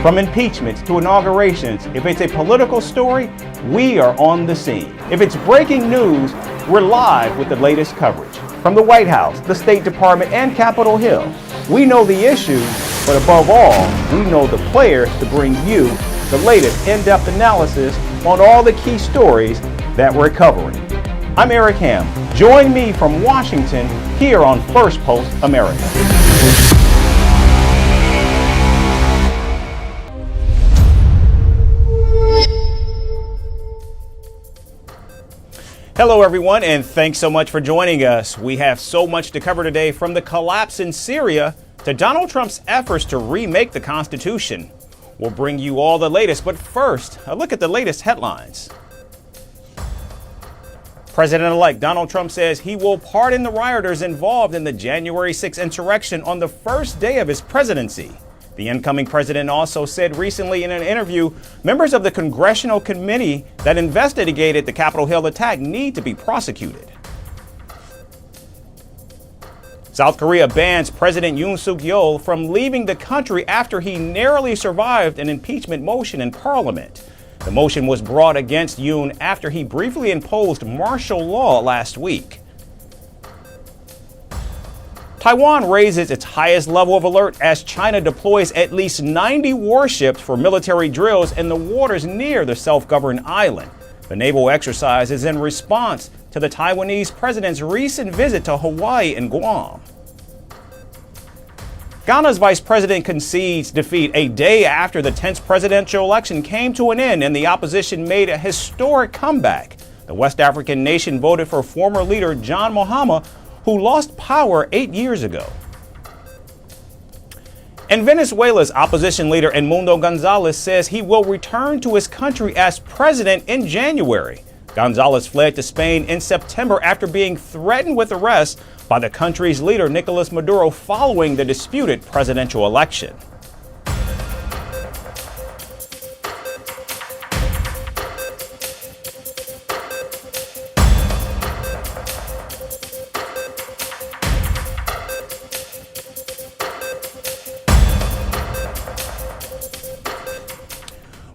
From impeachments to inaugurations, if it's a political story, we are on the scene. If it's breaking news, we're live with the latest coverage. From the White House, the State Department, and Capitol Hill, we know the issues, but above all, we know the players to bring you the latest in-depth analysis on all the key stories that we're covering. I'm Eric Ham. Join me from Washington here on Firstpost America. Hello everyone, and thanks so much for joining us. We have so much to cover today, from the collapse in Syria to Donald Trump's efforts to remake the Constitution. We'll bring you all the latest, but first, a look at the latest headlines. President-elect Donald Trump says he will pardon the rioters involved in the January 6th insurrection on the first day of his presidency. The incoming president also said recently in an interview, members of the congressional committee that investigated the Capitol Hill attack need to be prosecuted. South Korea bans President Yoon Suk-yeol from leaving the country after he narrowly survived an impeachment motion in parliament. The motion was brought against Yoon after he briefly imposed martial law last week. Taiwan raises its highest level of alert as China deploys at least 90 warships for military drills in the waters near the self-governed island. The naval exercise is in response to the Taiwanese president's recent visit to Hawaii and Guam. Ghana's vice president concedes defeat a day after the tense presidential election came to an end and the opposition made a historic comeback. The West African nation voted for former leader John Mahama, who lost power 8 years ago. And Venezuela's opposition leader Edmundo Gonzalez says he will return to his country as president in January. Gonzalez fled to Spain in September after being threatened with arrest by the country's leader Nicolas Maduro following the disputed presidential election.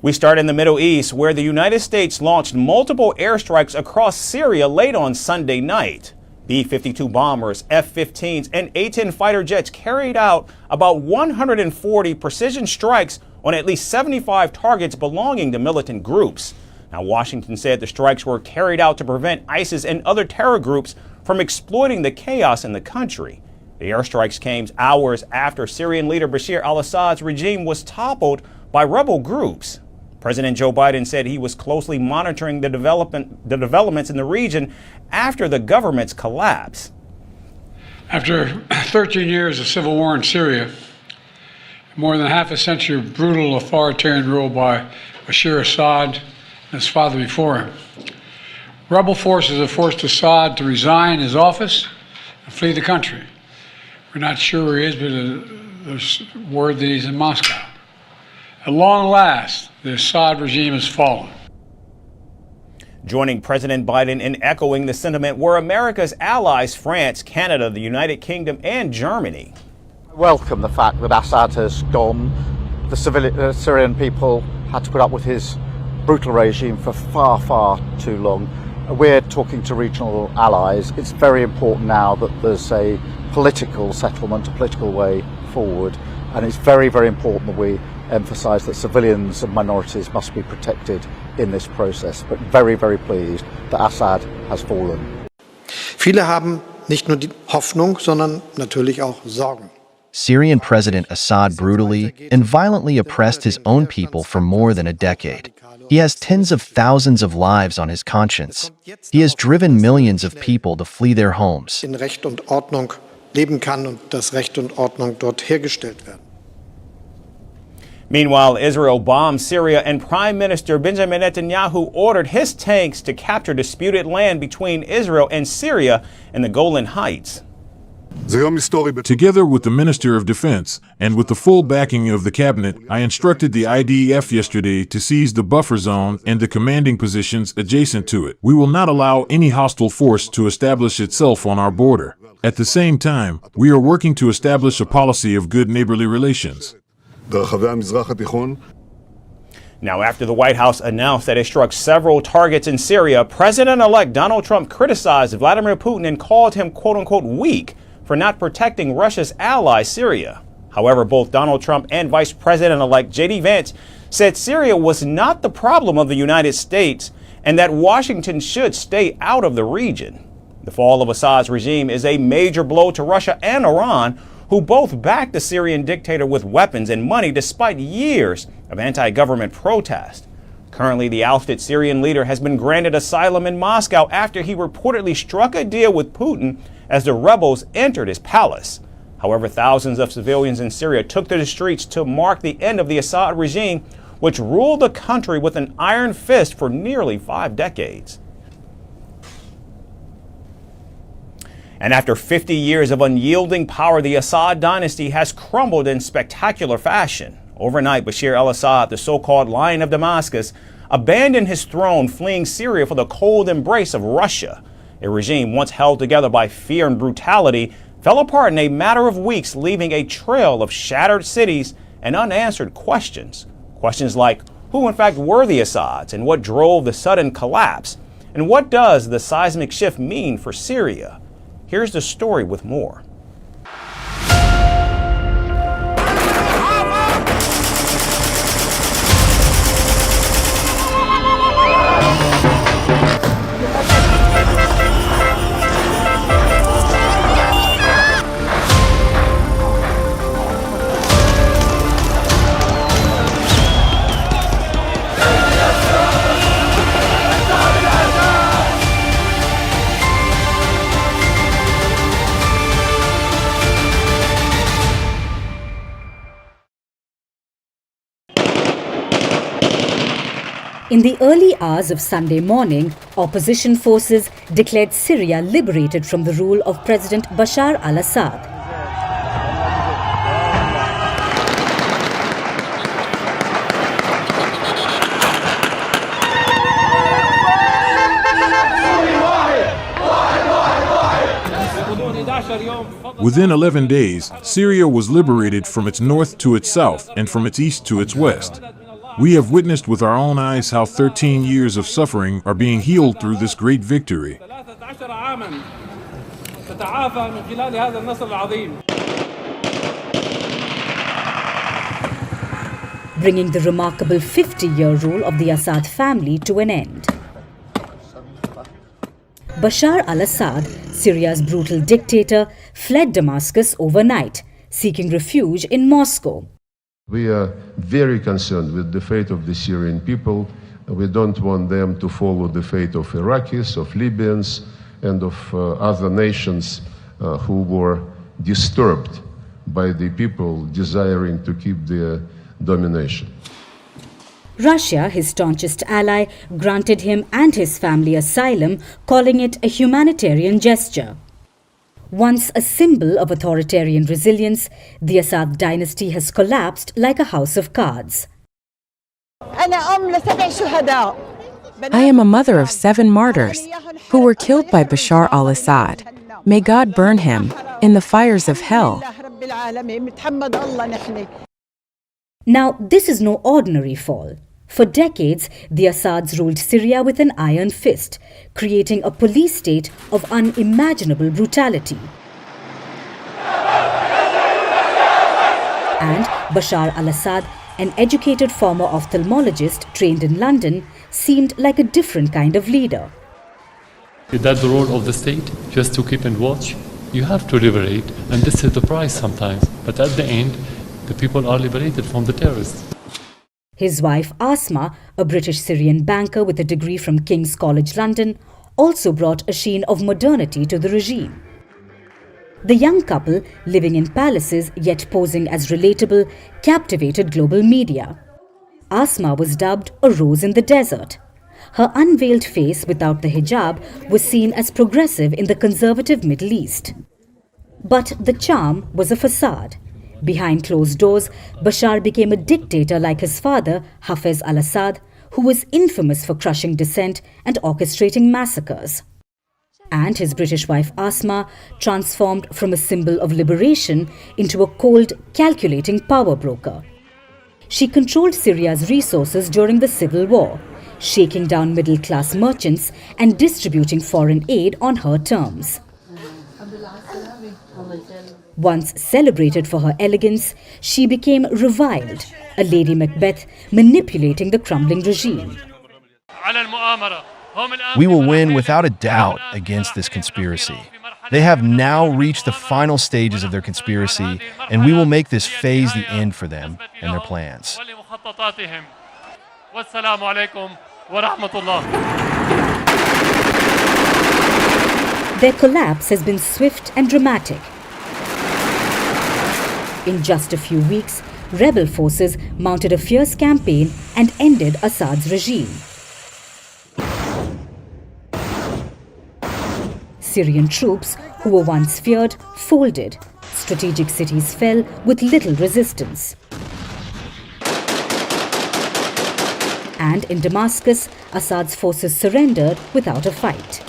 We start in the Middle East, where the United States launched multiple airstrikes across Syria late on Sunday night. B-52 bombers, F-15s, and A-10 fighter jets carried out about 140 precision strikes on at least 75 targets belonging to militant groups. Now, Washington said the strikes were carried out to prevent ISIS and other terror groups from exploiting the chaos in the country. The airstrikes came hours after Syrian leader Bashar al-Assad's regime was toppled by rebel groups. President Joe Biden said he was closely monitoring the developments in the region after the government's collapse. After 13 years of civil war in Syria, more than half a century of brutal authoritarian rule by Bashar al-Assad and his father before him, rebel forces have forced Assad to resign his office and flee the country. We're not sure where he is, but there's word that he's in Moscow. At long last, the Assad regime has fallen. Joining President Biden in echoing the sentiment were America's allies, France, Canada, the United Kingdom, and Germany. I welcome the fact that Assad has gone. The Syrian people had to put up with his brutal regime for far, far too long. We're talking to regional allies. It's very important now that there's a political settlement, a political way forward, and it's very, very important that we emphasize that civilians and minorities must be protected in this process, but very, very pleased that Assad has fallen. Viele haben nicht nur die Hoffnung, sondern natürlich auch Sorgen. Syrian President Assad brutally and violently oppressed his own people for more than a decade. He has tens of thousands of lives on his conscience. He has driven millions of people to flee their homes. In Recht und Ordnung leben kann und dass Recht und Ordnung dort hergestellt werden. Meanwhile, Israel bombed Syria, and Prime Minister Benjamin Netanyahu ordered his tanks to capture disputed land between Israel and Syria in the Golan Heights. Together with the Minister of Defense and with the full backing of the cabinet, I instructed the IDF yesterday to seize the buffer zone and the commanding positions adjacent to it. We will not allow any hostile force to establish itself on our border. At the same time, we are working to establish a policy of good neighborly relations. ברחבי המזרח התיכון. Now, after the White House announced that it struck several targets in Syria, President-elect Donald Trump criticized Vladimir Putin and called him, quote-unquote, weak for not protecting Russia's ally, Syria. However, both Donald Trump and Vice President-elect J.D. Vance said Syria was not the problem of the United States and that Washington should stay out of the region. The fall of Assad's regime is a major blow to Russia and Iran, who both backed the Syrian dictator with weapons and money despite years of anti-government protest. Currently, the ousted Syrian leader has been granted asylum in Moscow after he reportedly struck a deal with Putin as the rebels entered his palace. However, thousands of civilians in Syria took to the streets to mark the end of the Assad regime, which ruled the country with an iron fist for nearly 5 decades. And after 50 years of unyielding power, the Assad dynasty has crumbled in spectacular fashion. Overnight, Bashar al-Assad, the so-called Lion of Damascus, abandoned his throne, fleeing Syria for the cold embrace of Russia. A regime once held together by fear and brutality fell apart in a matter of weeks, leaving a trail of shattered cities and unanswered questions. Questions like, who in fact were the Assads and what drove the sudden collapse? And what does the seismic shift mean for Syria? Here's the story with more. In the early hours of Sunday morning, opposition forces declared Syria liberated from the rule of President Bashar al-Assad. Within 11 days, Syria was liberated from its north to its south and from its east to its west. We have witnessed with our own eyes how 13 years of suffering are being healed through this great victory. Bringing the remarkable 50-year rule of the Assad family to an end. Bashar al-Assad, Syria's brutal dictator, fled Damascus overnight, seeking refuge in Moscow. We are very concerned with the fate of the Syrian people. We don't want them to follow the fate of Iraqis, of Libyans, and of other nations who were disturbed by the people desiring to keep their domination. Russia, his staunchest ally, granted him and his family asylum, calling it a humanitarian gesture. Once a symbol of authoritarian resilience, the Assad dynasty has collapsed like a house of cards. I am a mother of 7 martyrs who were killed by Bashar al-Assad. May God burn him in the fires of hell. Now, this is no ordinary fall. For decades, the Assads ruled Syria with an iron fist, creating a police state of unimaginable brutality. And Bashar al-Assad, an educated former ophthalmologist trained in London, seemed like a different kind of leader. Is that the role of the state, just to keep and watch? You have to liberate, and this is the price sometimes. But at the end, the people are liberated from the terrorists. His wife Asma, a British Syrian banker with a degree from King's College London, also brought a sheen of modernity to the regime. The young couple, living in palaces yet posing as relatable, captivated global media. Asma was dubbed a rose in the desert. Her unveiled face without the hijab was seen as progressive in the conservative Middle East. But the charm was a facade. Behind closed doors, Bashar became a dictator like his father, Hafez al-Assad, who was infamous for crushing dissent and orchestrating massacres. And his British wife Asma transformed from a symbol of liberation into a cold, calculating power broker. she controlled Syria's resources during the civil war, shaking down middle-class merchants and distributing foreign aid on her terms. Once celebrated for her elegance, she became reviled, a Lady Macbeth manipulating the crumbling regime. We will win without a doubt against this conspiracy. They have now reached the final stages of their conspiracy, and we will make this phase the end for them and their plans. Their collapse has been swift and dramatic. In just a few weeks, rebel forces mounted a fierce campaign and ended Assad's regime. Syrian troops, who were once feared, folded. Strategic cities fell with little resistance. And in Damascus, Assad's forces surrendered without a fight.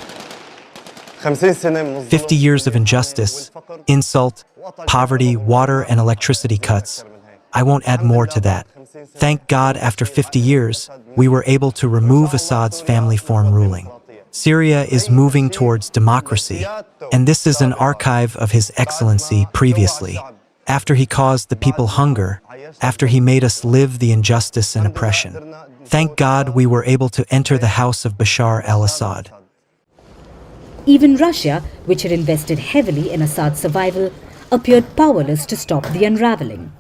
50 years of injustice, insult, poverty, water and electricity cuts. I won't add more to that. Thank God, after 50 years, we were able to remove Assad's family form ruling. Syria is moving towards democracy, and this is an archive of His Excellency previously, after he caused the people hunger, after he made us live the injustice and oppression. Thank God we were able to enter the house of Bashar al-Assad. Even Russia, which had invested heavily in Assad's survival, appeared powerless to stop the unraveling.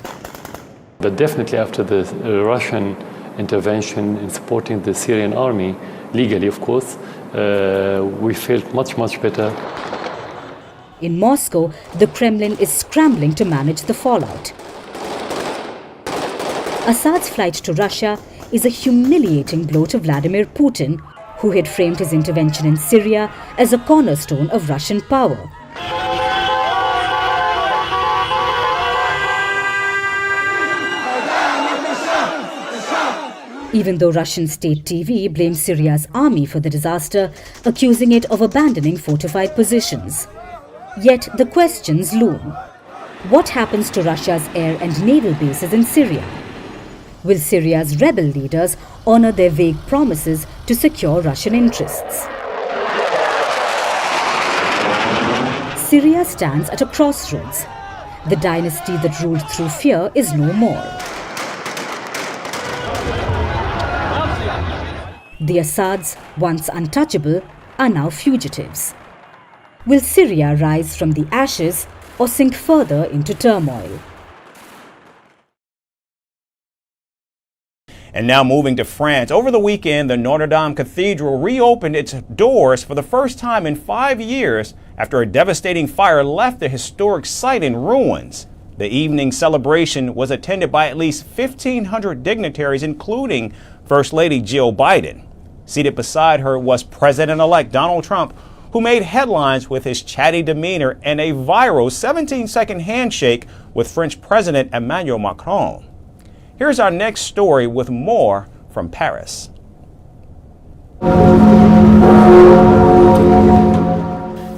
But definitely after the Russian intervention in supporting the Syrian army, legally of course, we felt much better. In Moscow, the Kremlin is scrambling to manage the fallout. Assad's flight to Russia is a humiliating blow to Vladimir Putin, who had framed his intervention in Syria as a cornerstone of Russian power. Even though Russian state TV blames Syria's army for the disaster, accusing it of abandoning fortified positions. Yet the questions loom. What happens to Russia's air and naval bases in Syria? Will Syria's rebel leaders honor their vague promises to secure Russian interests? Syria stands at a crossroads. The dynasty that ruled through fear is no more. The Assads, once untouchable, are now fugitives. Will Syria rise from the ashes or sink further into turmoil? And now moving to France. Over the weekend, the Notre-Dame Cathedral reopened its doors for the first time in 5 years after a devastating fire left the historic site in ruins. The evening celebration was attended by at least 1,500 dignitaries, including First Lady Jill Biden. Seated beside her was President-elect Donald Trump, who made headlines with his chatty demeanor and a viral 17-second handshake with French President Emmanuel Macron. Here's our next story with more from Paris.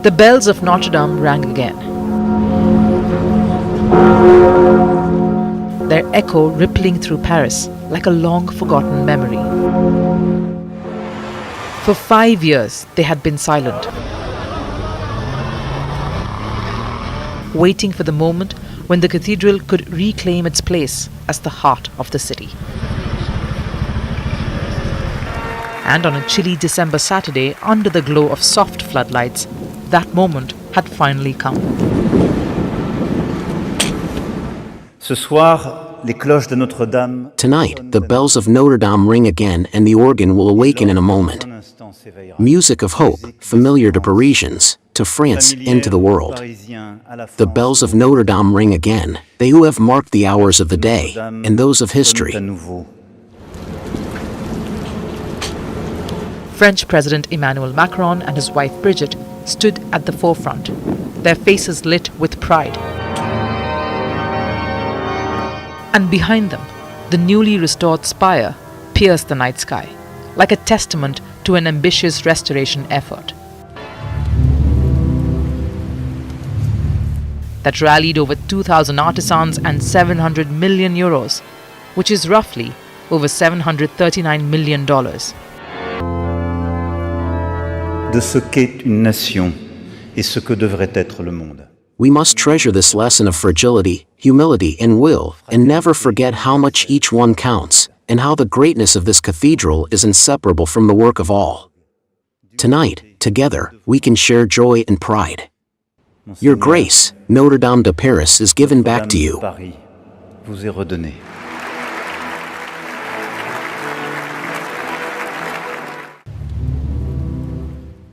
The bells of Notre-Dame rang again, their echo rippling through Paris like a long-forgotten memory. For 5 years, they had been silent, waiting for the moment when the cathedral could reclaim its place as the heart of the city. And on a chilly December Saturday, under the glow of soft floodlights, that moment had finally come. Tonight, the bells of Notre Dame ring again and the organ will awaken in a moment. Music of hope, familiar to Parisians, to France, and to the world. The bells of Notre Dame ring again, they who have marked the hours of the day, and those of history. French President Emmanuel Macron and his wife Brigitte stood at the forefront, their faces lit with pride. And behind them, the newly restored spire pierced the night sky, like a testament to an ambitious restoration effort that rallied over 2,000 artisans and 700 million euros, which is roughly over $739 million. De ce qu'est une nation et ce que devrait être le monde. We must treasure this lesson of fragility, humility, and will, and never forget how much each one counts, and how the greatness of this cathedral is inseparable from the work of all. Tonight, together, we can share joy and pride. Your grace, Notre-Dame de Paris, is given back to you. Vous est redonné.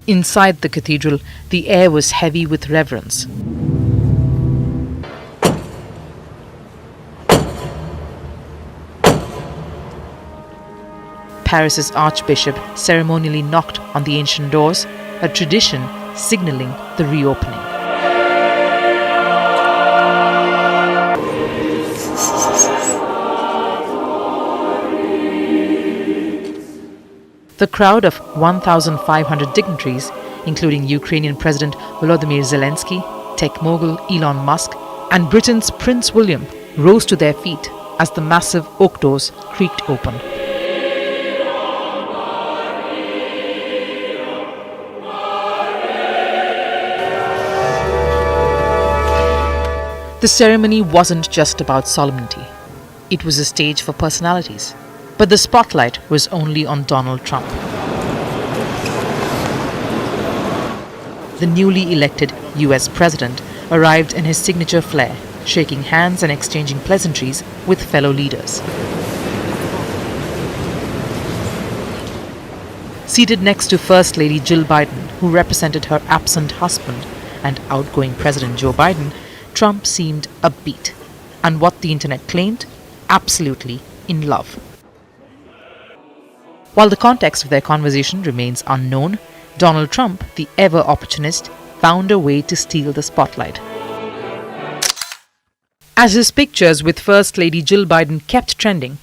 Inside the cathedral, the air was heavy with reverence. Paris's archbishop ceremonially knocked on the ancient doors, a tradition signaling the reopening. The crowd of 1,500 dignitaries, including Ukrainian President Volodymyr Zelensky, tech mogul Elon Musk, and Britain's Prince William, rose to their feet as the massive oak doors creaked open. The ceremony wasn't just about solemnity. It was a stage for personalities. But the spotlight was only on Donald Trump. The newly elected US president arrived in his signature flair, shaking hands and exchanging pleasantries with fellow leaders. Seated next to First Lady Jill Biden, who represented her absent husband, and outgoing President Joe Biden, Trump seemed upbeat, and what the internet claimed, absolutely in love. While the context of their conversation remains unknown, Donald Trump, the ever-opportunist, found a way to steal the spotlight. As his pictures with First Lady Jill Biden kept trending,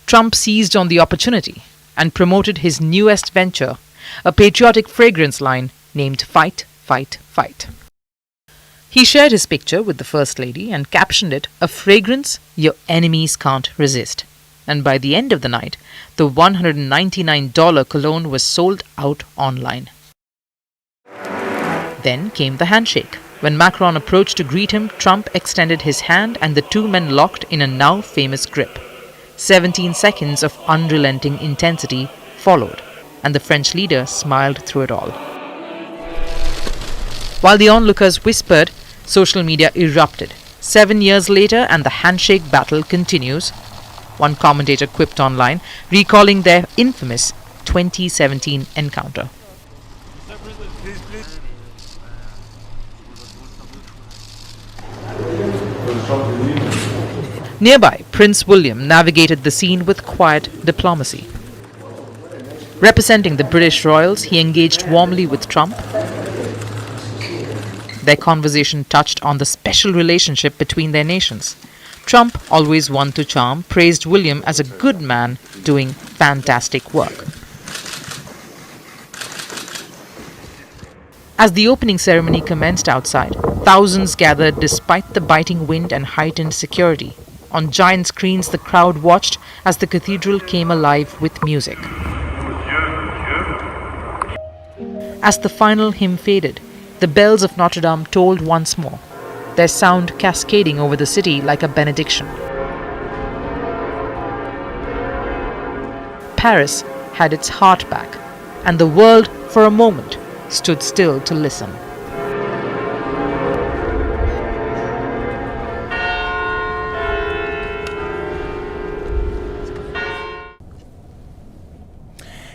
Trump seized on the opportunity and promoted his newest venture, a patriotic fragrance line named Fight, Fight, Fight. He shared his picture with the First Lady and captioned it, "A fragrance your enemies can't resist." And by the end of the night, the $199 cologne was sold out online. Then came the handshake. When Macron approached to greet him, Trump extended his hand and the two men locked in a now famous grip. 17 seconds of unrelenting intensity followed, and the French leader smiled through it all. While the onlookers whispered, social media erupted. 7 years later, and the handshake battle continues. One commentator quipped online, recalling their infamous 2017 encounter. Nearby, Prince William navigated the scene with quiet diplomacy. Representing the British royals, he engaged warmly with Trump. Their conversation touched on the special relationship between their nations. Trump, always one to charm, praised William as a good man doing fantastic work. As the opening ceremony commenced outside, thousands gathered despite the biting wind and heightened security. On giant screens, the crowd watched as the cathedral came alive with music. As the final hymn faded, the bells of Notre-Dame tolled once more, their sound cascading over the city like a benediction. Paris had its heart back, and the world, for a moment, stood still to listen.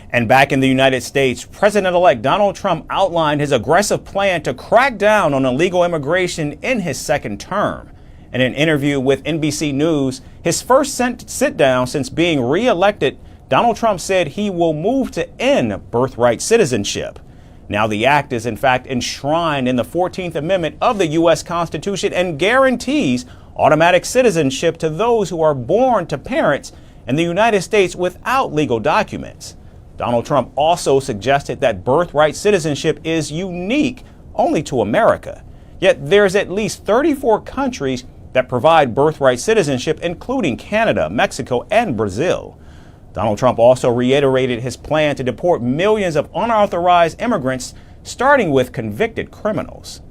And back in the United States, President-elect Donald Trump outlined his aggressive plan to crack down on illegal immigration in his second term. In an interview with NBC News, his first sit-down since being re-elected, Donald Trump said he will move to end birthright citizenship. Now, the act is in fact enshrined in the 14th Amendment of the U.S. Constitution and guarantees automatic citizenship to those who are born to parents in the United States without legal documents. Donald Trump also suggested that birthright citizenship is unique only to America. Yet there's at least 34 countries that provide birthright citizenship, including Canada, Mexico, and Brazil. Donald Trump also reiterated his plan to deport millions of unauthorized immigrants, starting with convicted criminals.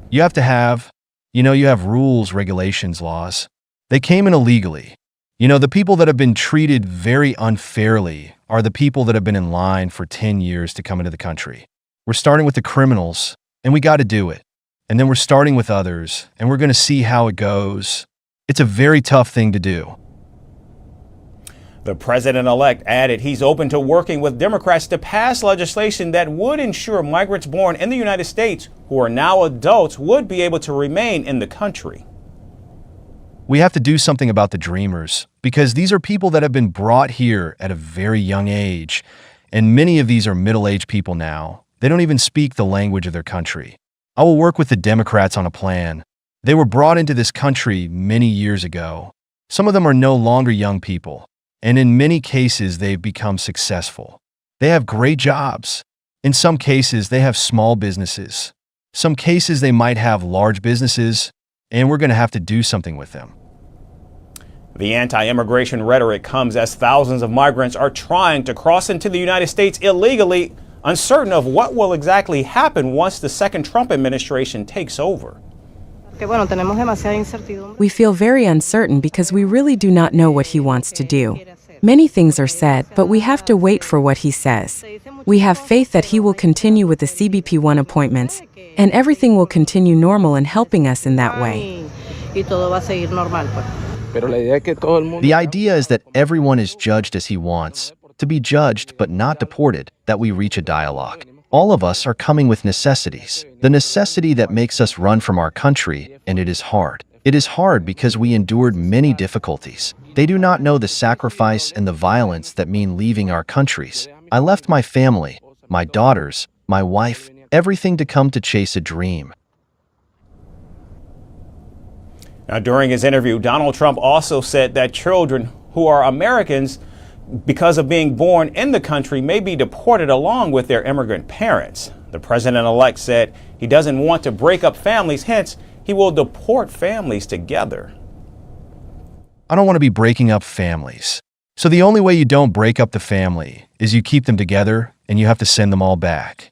You have to have, you have rules, regulations, laws. They came in illegally. The people that have been treated very unfairly are the people that have been in line for 10 years to come into the country. We're starting with the criminals, and we got to do it. And then we're starting with others, and we're going to see how it goes. It's a very tough thing to do. The president-elect added he's open to working with Democrats to pass legislation that would ensure migrants born in the United States who are now adults would be able to remain in the country. We have to do something about the dreamers, because these are people that have been brought here at a very young age, and many of these are middle-aged people now. They don't even speak the language of their country. I will work with the Democrats on a plan. They were brought into this country many years ago. Some of them are no longer young people, and in many cases they've become successful. They have great jobs. In some cases they have small businesses. Some cases they might have large businesses, and we're going to have to do something with them. The anti-immigration rhetoric comes as thousands of migrants are trying to cross into the United States illegally, uncertain of what will exactly happen once the second Trump administration takes over. We feel very uncertain because we really do not know what he wants to do. Many things are said, but we have to wait for what he says. We have faith that he will continue with the CBP1 appointments, and everything will continue normal and helping us in that way. The idea is that everyone is judged as he wants, to be judged but not deported, that we reach a dialogue. All of us are coming with necessities, the necessity that makes us run from our country, and it is hard. It is hard because we endured many difficulties. They do not know the sacrifice and the violence that mean leaving our countries. I left my family, my daughters, my wife, everything to come to chase a dream. Now, during his interview, Donald Trump also said that children who are Americans, because of being born in the country, may be deported along with their immigrant parents. The president-elect said he doesn't want to break up families, hence he will deport families together. I don't want to be breaking up families. So the only way you don't break up the family is you keep them together and you have to send them all back.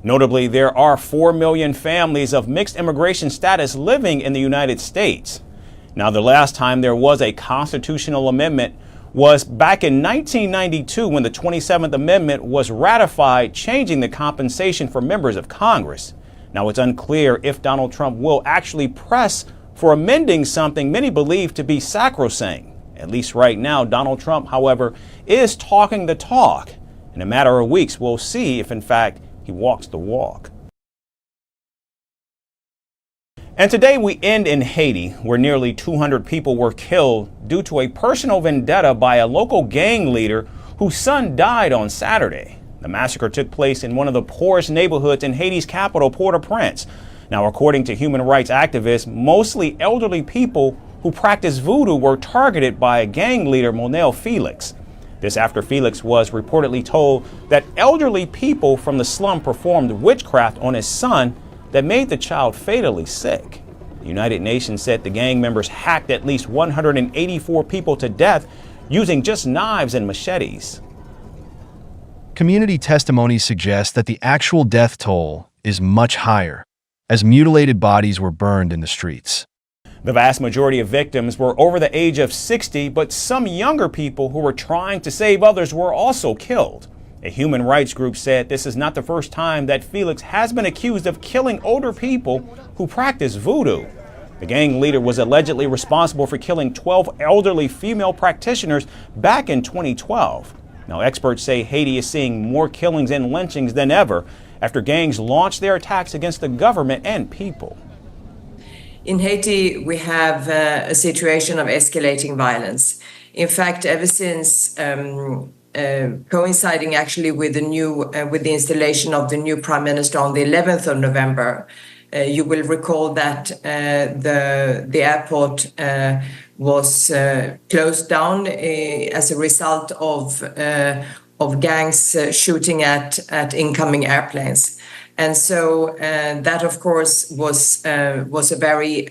Notably, there are 4 million families of mixed immigration status living in the United States. Now, the last time there was a constitutional amendment was back in 1992 when the 27th Amendment was ratified, changing the compensation for members of Congress. Now, it's unclear if Donald Trump will actually press for amending something many believe to be sacrosanct. At least right now, Donald Trump, however, is talking the talk. In a matter of weeks, we'll see if, in fact, he walks the walk. And today we end in Haiti, where nearly 200 people were killed due to a personal vendetta by a local gang leader whose son died on Saturday. The massacre took place in one of the poorest neighborhoods in Haiti's capital, Port-au-Prince. Now, according to human rights activists, mostly elderly people who practice voodoo were targeted by a gang leader, Monel Felix. This after Felix was reportedly told that elderly people from the slum performed witchcraft on his son that made the child fatally sick. The United Nations said the gang members hacked at least 184 people to death using just knives and machetes. Community testimonies suggest that the actual death toll is much higher, as mutilated bodies were burned in the streets. The vast majority of victims were over the age of 60, but some younger people who were trying to save others were also killed. A human rights group said this is not the first time that Felix has been accused of killing older people who practice voodoo. The gang leader was allegedly responsible for killing 12 elderly female practitioners back in 2012. Now, experts say Haiti is seeing more killings and lynchings than ever after gangs launched their attacks against the government and people. In Haiti, we have a situation of escalating violence. In fact, ever since coinciding actually with the installation of the new prime minister on the 11th of November, you will recall that the airport was closed down as a result of gangs shooting at incoming airplanes. And so that, of course, was a very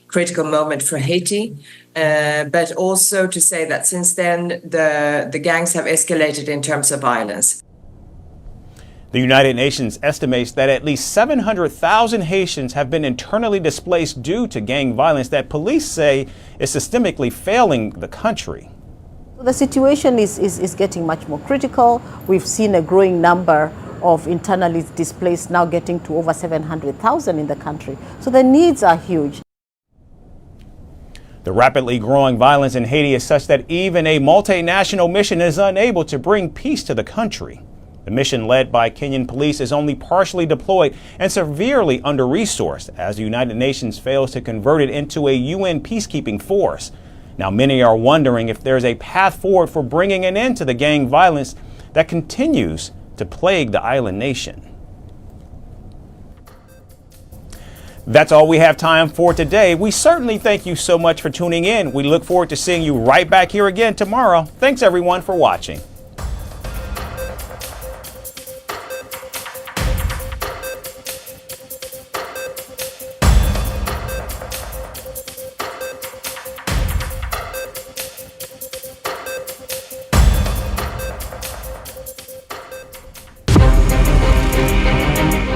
critical moment for Haiti. But also to say that since then, the gangs have escalated in terms of violence. The United Nations estimates that at least 700,000 Haitians have been internally displaced due to gang violence that police say is systemically failing the country. The situation is getting much more critical. We've seen a growing number of internally displaced, now getting to over 700,000 in the country. So the needs are huge. The rapidly growing violence in Haiti is such that even a multinational mission is unable to bring peace to the country. The mission, led by Kenyan police, is only partially deployed and severely under-resourced as the United Nations fails to convert it into a UN peacekeeping force. Now, many are wondering if there's a path forward for bringing an end to the gang violence that continues to plague the island nation. That's all we have time for today. We certainly thank you so much for tuning in. We look forward to seeing you right back here again tomorrow. Thanks everyone for watching.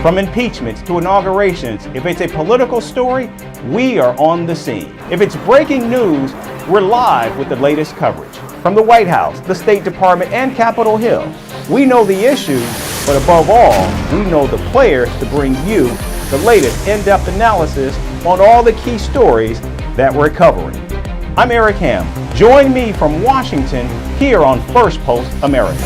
From impeachments to inaugurations, if it's a political story, we are on the scene. If it's breaking news, we're live with the latest coverage. From the White House, the State Department, and Capitol Hill, we know the issues, but above all, we know the players to bring you the latest in-depth analysis on all the key stories that we're covering. I'm Eric Ham. Join me from Washington here on First Post America.